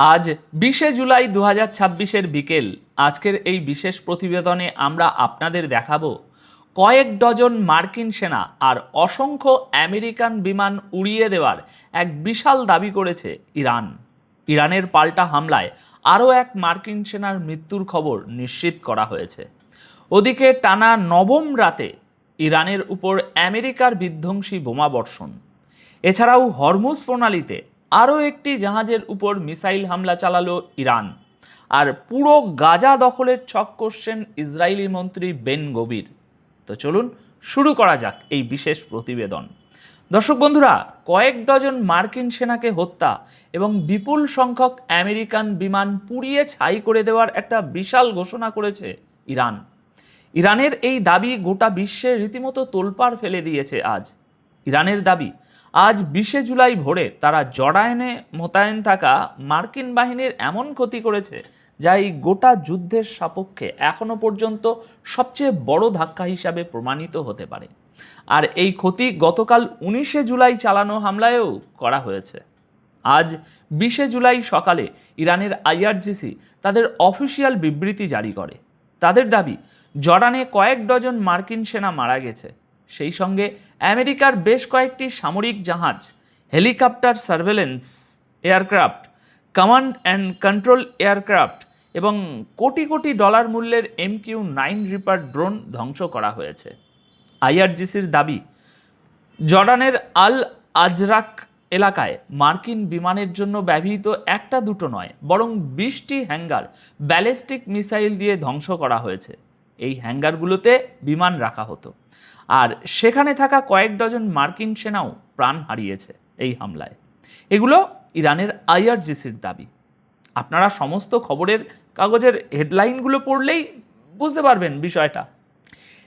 আজ ২০শে জুলাই ২০২৬-এর বিকেল। আজকের এই বিশেষ প্রতিবেদনে আমরা আপনাদের দেখাবো কয়েক ডজন মার্কিন সেনা আর অসংখ্য আমেরিকান বিমান উড়িয়ে দেওয়ার এক বিশাল দাবি করেছে ইরান। ইরানের পাল্টা হামলায় আরও এক মার্কিন সেনার মৃত্যুর খবর নিশ্চিত করা হয়েছে। ওদিকে টানা নবম রাতে ইরানের উপর আমেরিকার বিধ্বংসী বোমাবর্ষণ। এছাড়াও হরমুজ প্রণালীতে আরও একটি জাহাজের উপর মিসাইল হামলা চালালো ইরান। আর পুরো গাজা দখলের ছক কষছেন ইসরায়েলি মন্ত্রী বেন গভির। তো চলুন শুরু করা যাক এই বিশেষ প্রতিবেদন। দর্শক বন্ধুরা, কয়েক ডজন মার্কিন সেনাকে হত্যা এবং বিপুল সংখ্যক আমেরিকান বিমান পুড়িয়ে ছাই করে দেওয়ার একটা বিশাল ঘোষণা করেছে ইরান। ইরানের এই দাবি গোটা বিশ্বে রীতিমতো তোলপাড় ফেলে দিয়েছে। আজ ইরানের দাবি, আজ ২০শে জুলাই ভোরে তারা জর্ডানে মোতায়েন থাকা মার্কিন বাহিনীর এমন ক্ষতি করেছে যা এই গোটা যুদ্ধের সাপেক্ষে এখনো পর্যন্ত সবচেয়ে বড় ধাক্কা হিসাবে প্রমাণিত হতে পারে। আর এই ক্ষতি গতকাল ১৯শে জুলাই চালানো হামলায়ও করা হয়েছে। আজ ২০শে জুলাই সকালে ইরানের আইআরজিসি তাদের অফিসিয়াল বিবৃতি জারি করে। তাদের দাবি, জর্ডানে কয়েক ডজন মার্কিন সেনা মারা গেছে, সেই সঙ্গে আমেরিকার বেশ কয়েকটি সামরিক জাহাজ, helicopter, surveillance aircraft, command and control aircraft এবং কোটি কোটি ডলার মূল্যের MQ-9 রিপার ড্রোন ধ্বংস করা হয়েছে। আইআরজিসির দাবি, জর্ডানের আল আজরাক এলাকায় মার্কিন বিমানের জন্য ব্যবহৃত একটা দুটো নয়, বরং ২০টি হ্যাঙ্গার ব্যালিস্টিক মিসাইল দিয়ে ধ্বংস করা হয়েছে। এই হ্যাঙ্গারগুলোতে বিমান রাখা হতো, আর সেখানে থাকা কয়েক ডজন মার্কিন সেনাও প্রাণ হারিয়েছে এই হামলায়। এগুলো ইরানের আইআরজিসির দাবি। আপনারা সমস্ত খবরের কাগজের হেডলাইনগুলো পড়লেই বুঝতে পারবেন বিষয়টা।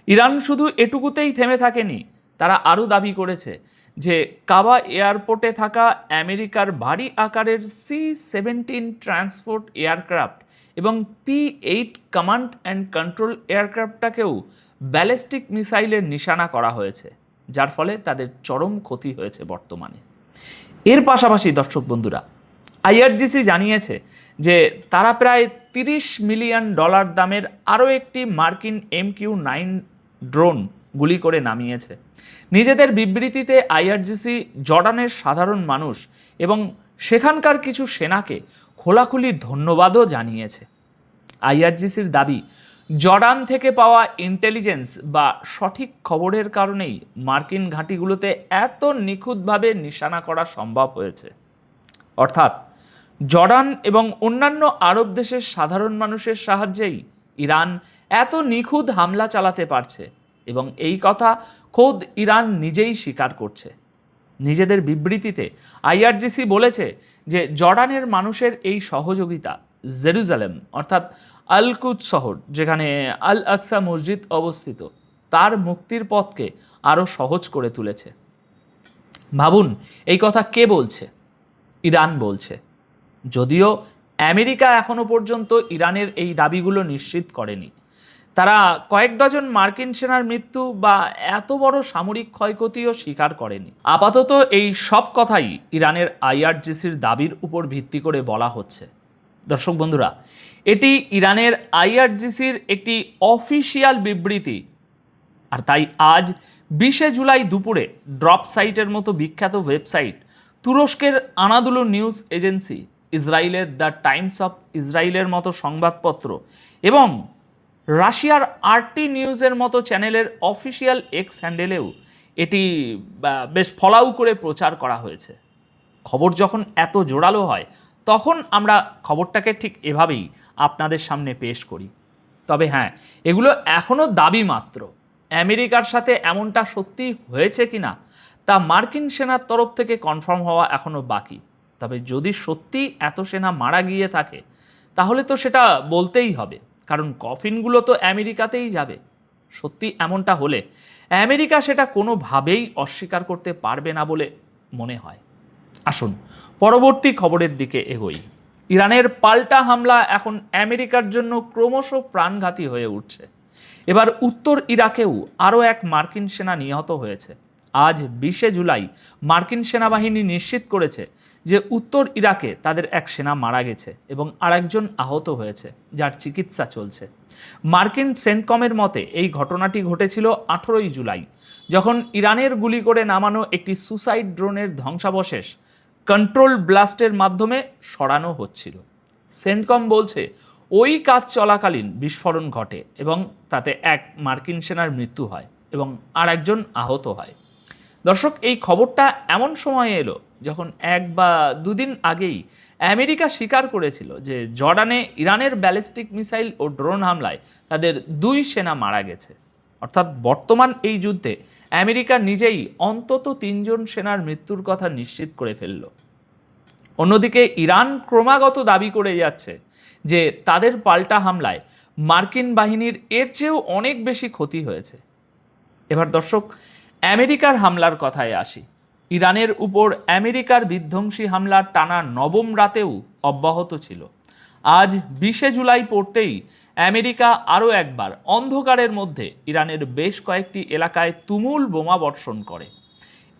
ইরান শুধু এটুকুতেই থেমে থাকেনি, তারা আরও দাবি করেছে যে কাবা এয়ারপোর্টে থাকা আমেরিকার ভারী আকারের C-17 ট্রান্সপোর্ট এয়ারক্রাফট এবং P-8 কমান্ড অ্যান্ড কন্ট্রোল এয়ারক্রাফটটাকেও ব্যালিস্টিক মিসাইলের নিশানা করা হয়েছে, যার ফলে তাদের চরম ক্ষতি হয়েছে বর্তমানে। এর পাশাপাশি দর্শক বন্ধুরা, আইআরজিসি জানিয়েছে যে তারা প্রায় $30 মিলিয়ন দামের আরও একটি মার্কিন MQ-9 ড্রোন গুলি করে নামিয়েছে। নিজেদের বিবৃতিতে আইআরজিসি জর্ডানের সাধারণ মানুষ এবং সেখানকার কিছু সেনাকে খোলাখুলি ধন্যবাদও জানিয়েছে। আইআরজিসির দাবি, জর্ডান থেকে পাওয়া ইন্টেলিজেন্স বা সঠিক খবরের কারণেই মার্কিন ঘাঁটিগুলোতে এত নিখুঁতভাবে নিশানা করা সম্ভব হয়েছে। অর্থাৎ জর্ডান এবং অন্যান্য আরব দেশের সাধারণ মানুষের সাহায্যেই ইরান এত নিখুঁত হামলা চালাতে পারছে, এবং এই কথা খোদ ইরান নিজেই স্বীকার করছে। নিজেদের বিবৃতিতে আইআরজিসি বলেছে যে জর্ডানের মানুষের এই সহযোগিতা জেরুজালেম অর্থাৎ আল কুদস শহর, যেখানে আল আকসা মসজিদ অবস্থিত, তার মুক্তির পথকে আরও সহজ করে তুলেছে। ভাবুন, এই কথা কে বলছে? ইরান বলছে। যদিও আমেরিকা এখনো পর্যন্ত ইরানের এই দাবিগুলো নিশ্চিত করেনি। তারা কয়েক ডজন মার্কিন সেনার মৃত্যু বা এত বড় সামরিক ক্ষয়ক্ষতিও স্বীকার করেনি। আপাতত এই সব কথাই ইরানের আইআরজিসির দাবির উপর ভিত্তি করে বলা হচ্ছে। দর্শক বন্ধুরা, এটি ইরানের আইআরজিসির একটি অফিসিয়াল বিবৃতি। আর তাই আজ ২০শে জুলাই দুপুরে ড্রপ সাইটের মতো বিখ্যাত ওয়েবসাইট, তুরস্কের আনাদুলু নিউজ এজেন্সি, ইসরায়েলের দ্য টাইমস অফ ইসরায়েলের মতো সংবাদপত্র এবং রাশিয়ার RT নিউজের মতো চ্যানেলের অফিসিয়াল X হ্যান্ডেলেও এটি বেশ ফলাও করে প্রচার করা হয়েছে। খবর যখন এত জোরালো হয়, তখন আমরা খবরটাকে ঠিক এভাবেই আপনাদের সামনে পেশ করি। তবে হ্যাঁ, এগুলো এখনও দাবি মাত্র। আমেরিকার সাথে এমনটা সত্যি হয়েছে কিনা তা মার্কিন সেনার তরফ থেকে কনফার্ম হওয়া এখনও বাকি। তবে যদি সত্যি এত সেনা মারা গিয়ে থাকে, তাহলে তো সেটা বলতেই হবে, কারণ কফিনগুলো তো আমেরিকাতেই যাবে। সত্যি এমনটা হলে আমেরিকা সেটা কোনোভাবেই অস্বীকার করতে পারবে না বলে মনে হয়। আসুন পরবর্তী খবরের দিকে এগোই। ইরানের পাল্টা হামলা এখন আমেরিকার জন্য ক্রমশ প্রাণঘাতী হয়ে উঠছে। এবার উত্তর ইরাকেও আরও এক মার্কিন সেনা নিহত হয়েছে। আজ ২০শে জুলাই মার্কিন সেনাবাহিনী নিশ্চিত করেছে যে উত্তর ইরাকে তাদের এক সেনা মারা গেছে এবং আরেকজন আহত হয়েছে, যার চিকিৎসা চলছে। মার্কিন সেন্টকমের মতে এই ঘটনাটি ঘটেছিল 18ই জুলাই, যখন ইরানের গুলি করে নামানো একটি সুসাইড ড্রোনের ধ্বংসাবশেষ কন্ট্রোল ব্লাস্টের মাধ্যমে সরানো হচ্ছিল। সেন্টকম বলছে ওই কাজ চলাকালীন বিস্ফোরণ ঘটে এবং তাতে এক মার্কিন সেনার মৃত্যু হয় এবং আর একজন আহত হয়। দর্শক, এই খবরটা এমন সময়ে এলো যখন 1 বা 2 দিন আগেই আমেরিকা স্বীকার করেছিল যে জর্ডানে ইরানের ব্যালিস্টিক মিসাইল ও ড্রোন হামলায় তাদের 2 সেনা মারা গেছে। অর্থাৎ বর্তমান এই যুদ্ধে আমেরিকা নিজেই অন্তত 3 জন সেনার মৃত্যুর কথা নিশ্চিত করে ফেলল। অন্যদিকে ইরান ক্রমাগত দাবি করে যাচ্ছে যে তাদের পাল্টা হামলায় মার্কিন বাহিনীর এর চেয়েও অনেক বেশি ক্ষতি হয়েছে। এবার দর্শক, আমেরিকার হামলার কথায় আসি। ইরানের উপর আমেরিকার বিধ্বংসী হামলা টানা 9ম রাতেও অব্যাহত ছিল। আজ 20শে জুলাই পড়তেই আমেরিকা আরও একবার অন্ধকারের মধ্যে ইরানের বেশ কয়েকটি এলাকায় তুমুল বোমা বর্ষণ করে।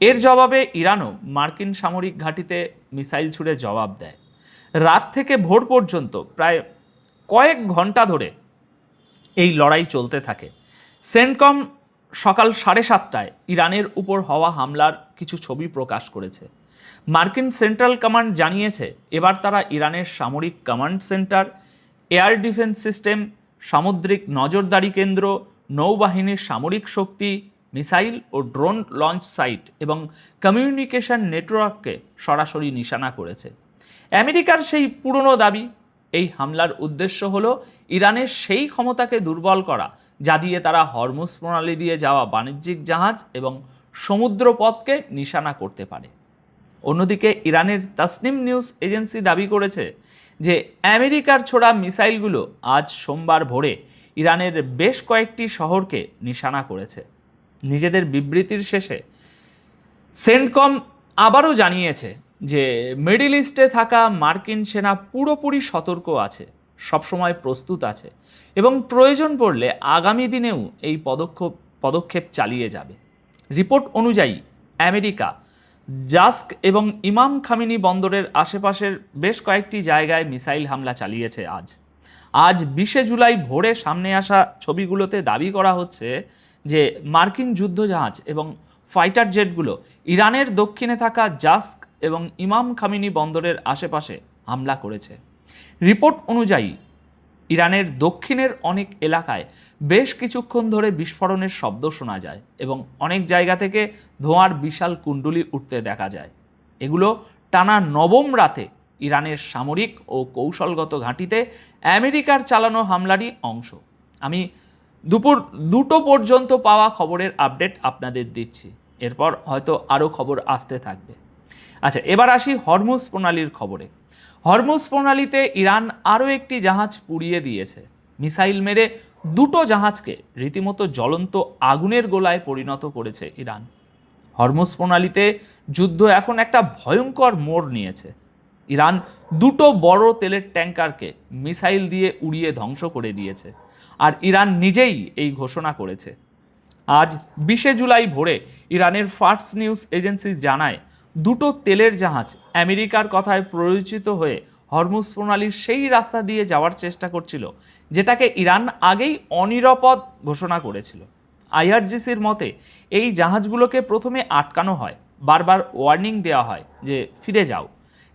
এর জবাবে ইরানও মার্কিন সামরিক ঘাঁটিতে মিসাইল ছুড়ে জবাব দেয়। রাত থেকে ভোর পর্যন্ত প্রায় কয়েক ঘন্টা ধরে এই লড়াই চলতে থাকে। সেন্টকম সকাল 7:30টায় ইরানের উপর হওয়া হামলার কিছু ছবি প্রকাশ করেছে। মার্কিন সেন্ট্রাল কমান্ড জানিয়েছে এবার তারা ইরানের সামরিক command centre, air defence system, সামুদ্রিক নজরদারি কেন্দ্র, নৌবাহিনীর সামরিক শক্তি, মিসাইল ও ড্রোন লঞ্চ সাইট এবং কমিউনিকেশন নেটওয়ার্ককে সরাসরি নিশানা করেছে। আমেরিকার সেই পুরনো দাবি, এই হামলার উদ্দেশ্য হলো ইরানের সেই ক্ষমতাকে দুর্বল করা যা দিয়ে তারা হরমুজ প্রণালী দিয়ে যাওয়া বাণিজ্যিক জাহাজ এবং সমুদ্রপথকে নিশানা করতে পারে। অন্যদিকে ইরানের তাসনিম নিউজ এজেন্সি দাবি করেছে যে আমেরিকার ছোড়া মিসাইলগুলো আজ সোমবার ভোরে ইরানের বেশ কয়েকটি শহরকে নিশানা করেছে। নিজেদের বিবৃতির শেষে সেন্টকম আবারও জানিয়েছে যে মিডল ইস্টে থাকা মার্কিন সেনা পুরোপুরি সতর্ক আছে, সবসময় প্রস্তুত আছে এবং প্রয়োজন পড়লে আগামী দিনেও এই পদক্ষেপ চালিয়ে যাবে। রিপোর্ট অনুযায়ী আমেরিকা জাস্ক এবং ইমাম খামিনি বন্দরের আশেপাশের বেশ কয়েকটি জায়গায় মিসাইল হামলা চালিয়েছে। আজ 20শে জুলাই ভোরে সামনে আসা ছবিগুলোতে দাবি করা হচ্ছে যে মার্কিন যুদ্ধজাহাজ এবং ফাইটার জেটগুলো ইরানের দক্ষিণে থাকা জাস্ক এবং ইমাম খামিনি বন্দরের আশেপাশে হামলা করেছে। রিপোর্ট অনুযায়ী ইরানের দক্ষিণের অনেক এলাকায় বেশ কিছুক্ষণ ধরে বিস্ফোরণের শব্দ শোনা যায় এবং অনেক জায়গা থেকে ধোঁয়ার বিশাল কুণ্ডলী উঠতে দেখা যায়। এগুলো টানা 9ম রাতে ইরানের সামরিক ও কৌশলগত ঘাঁটিতে আমেরিকার চালানো হামলারই অংশ। আমি দুপুর 2টো পর্যন্ত পাওয়া খবরের আপডেট আপনাদের দিচ্ছি, এরপর হয়তো আরও খবর আসতে থাকবে। আচ্ছা, এবার আসি হরমুজ প্রণালীর খবরে। হরমুজ প্রণালীতে ইরান আরও একটি জাহাজ পুড়িয়ে দিয়েছে। মিসাইল মেরে 2টো জাহাজকে রীতিমতো জ্বলন্ত আগুনের গোলায় পরিণত করেছে ইরান। হরমুজ প্রণালীতে যুদ্ধ এখন একটা ভয়ঙ্কর মোড় নিয়েছে। ইরান 2টো বড় তেলের ট্যাঙ্কারকে মিসাইল দিয়ে উড়িয়ে ধ্বংস করে দিয়েছে, আর ইরান নিজেই এই ঘোষণা করেছে। আজ 20শে জুলাই ভোরে ইরানের ফার্স নিউজ এজেন্সি জানায় 2টো তেলের জাহাজ আমেরিকার কথায় প্ররোচিত হয়ে হরমুজ প্রণালীর সেই রাস্তা দিয়ে যাওয়ার চেষ্টা করছিল যেটাকে ইরান আগেই অনিরাপদ ঘোষণা করেছিল। আইআরজিসির মতে এই জাহাজগুলোকে প্রথমে আটকানো হয়, বারবার ওয়ার্নিং দেওয়া হয় যে ফিরে যাও,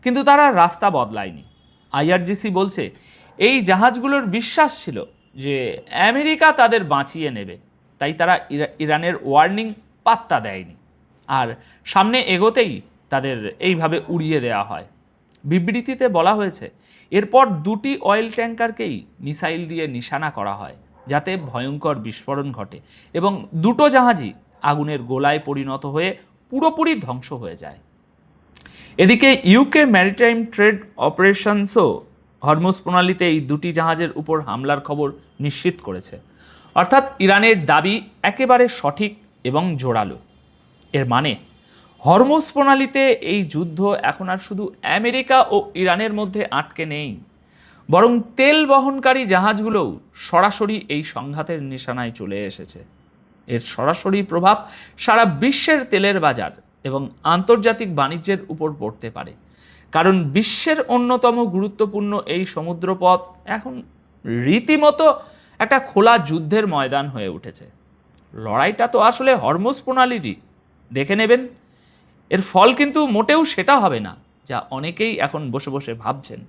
কিন্তু তারা রাস্তা বদলায়নি। আইআরজিসি বলছে এই জাহাজগুলোর বিশ্বাস ছিল যে আমেরিকা তাদের বাঁচিয়ে নেবে, তাই তারা ইরানের ওয়ার্নিং পাত্তা দেয়নি, আর সামনে এগোতেই তাদের এইভাবে উড়িয়ে দেওয়া হয়। বিবৃতিতে বলা হয়েছে এরপর 2টি অয়েল ট্যাঙ্কারকেই মিসাইল দিয়ে নিশানা করা হয় যাতে ভয়ঙ্কর বিস্ফোরণ ঘটে এবং 2টো জাহাজই আগুনের গোলায় পরিণত হয়ে পুরোপুরি ধ্বংস হয়ে যায়। এদিকে ইউকে ম্যারিটাইম ট্রেড অপারেশনসও হরমুজ প্রণালীতে এই 2টি জাহাজের উপর হামলার খবর নিশ্চিত করেছে। অর্থাৎ ইরানের দাবি একেবারে সঠিক এবং জোরালো। এর মানে হরমুজ প্রণালীতে এই যুদ্ধ এখন আর শুধু আমেরিকা ও ইরানের মধ্যে আটকে নেই, বরং তেল বহনকারী জাহাজগুলোও সরাসরি এই সংঘাতের নিশানায় চলে এসেছে। এর সরাসরি প্রভাব সারা বিশ্বের তেলের বাজার এবং আন্তর্জাতিক বাণিজ্যের উপর পড়তে পারে, কারণ বিশ্বের অন্যতম গুরুত্বপূর্ণ এই সমুদ্রপথ এখন রীতিমতো একটা খোলা যুদ্ধের ময়দান হয়ে উঠেছে। লড়াইটা তো আসলে হরমুজ প্রণালীরই, দেখে নেবেন। এর ফল কিন্তু মোটেও সেটা হবে না যা অনেকেই এখন বসে বসে ভাবছেন।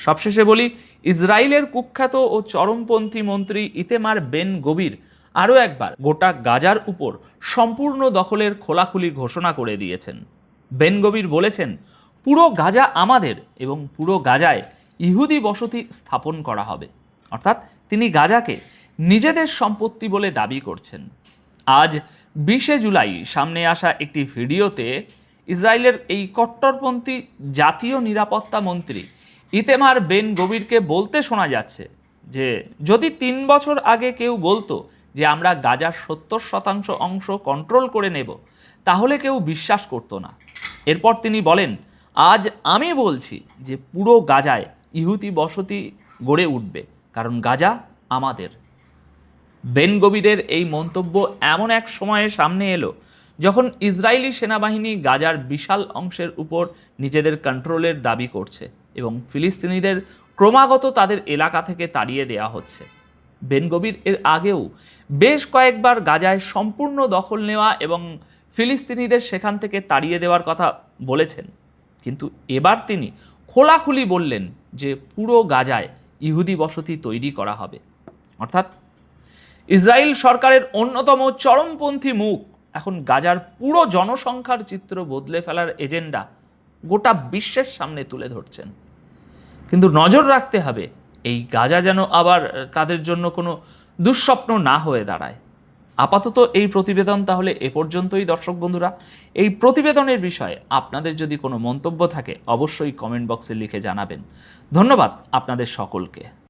সবশেষে বলি, ইসরায়েলের কুখ্যাত ও চরমপন্থী মন্ত্রী ইতেমার বেন গবির আরও একবার গোটা গাজার উপর সম্পূর্ণ দখলের খোলাখুলি ঘোষণা করে দিয়েছেন। বেন গবির বলেছেন, পুরো গাজা আমাদের এবং পুরো গাজায় ইহুদি বসতি স্থাপন করা হবে। অর্থাৎ তিনি গাজাকে নিজেদের সম্পত্তি বলে দাবি করছেন। আজ 20শে জুলাই সামনে আসা একটি ভিডিওতে ইসরায়েলের এই কট্টরপন্থী জাতীয় নিরাপত্তা মন্ত্রী ইতেমার বেন গবিরকে বলতে শোনা যাচ্ছে যে যদি 3 বছর আগে কেউ বলতো যে আমরা গাজার 70% অংশ কন্ট্রোল করে নেব, তাহলে কেউ বিশ্বাস করতো না। এরপর তিনি বলেন, আজ আমি বলছি যে পুরো গাজায় ইহুদি বসতি গড়ে উঠবে, কারণ গাজা আমাদের। বেন গবিরের এই মন্তব্য এমন এক সময়ে সামনে এলো যখন ইসরায়েলি সেনাবাহিনী গাজার বিশাল অংশের উপর নিজেদের কন্ট্রোলের দাবি করছে এবং ফিলিস্তিনিদের ক্রমাগত তাদের এলাকা থেকে তাড়িয়ে দেওয়া হচ্ছে। বেন গবির এর আগেও বেশ কয়েকবার গাজায় সম্পূর্ণ দখল নেওয়া এবং ফিলিস্তিনিদের সেখান থেকে তাড়িয়ে দেওয়ার কথা বলেছেন, কিন্তু এবার তিনি খোলাখুলি বললেন যে পুরো গাজায় ইহুদি বসতি তৈরি করা হবে। অর্থাৎ ইসরায়েল সরকারের অন্যতম চরমপন্থী মুখ এখন গাজার পুরো জনসংখ্যার চিত্র বদলে ফেলার এজেন্ডা গোটা বিশ্বের সামনে তুলে ধরছেন। কিন্তু নজর রাখতে হবে এই গাজা যেন আবার তাদের জন্য কোনো দুঃস্বপ্ন না হয়ে দাঁড়ায়। আপাতত এই প্রতিবেদন তাহলে এ পর্যন্তই। দর্শক বন্ধুরা, এই প্রতিবেদনের বিষয়ে আপনাদের যদি কোনো মন্তব্য থাকে অবশ্যই কমেন্ট বক্সে লিখে জানাবেন। ধন্যবাদ আপনাদের সকলকে।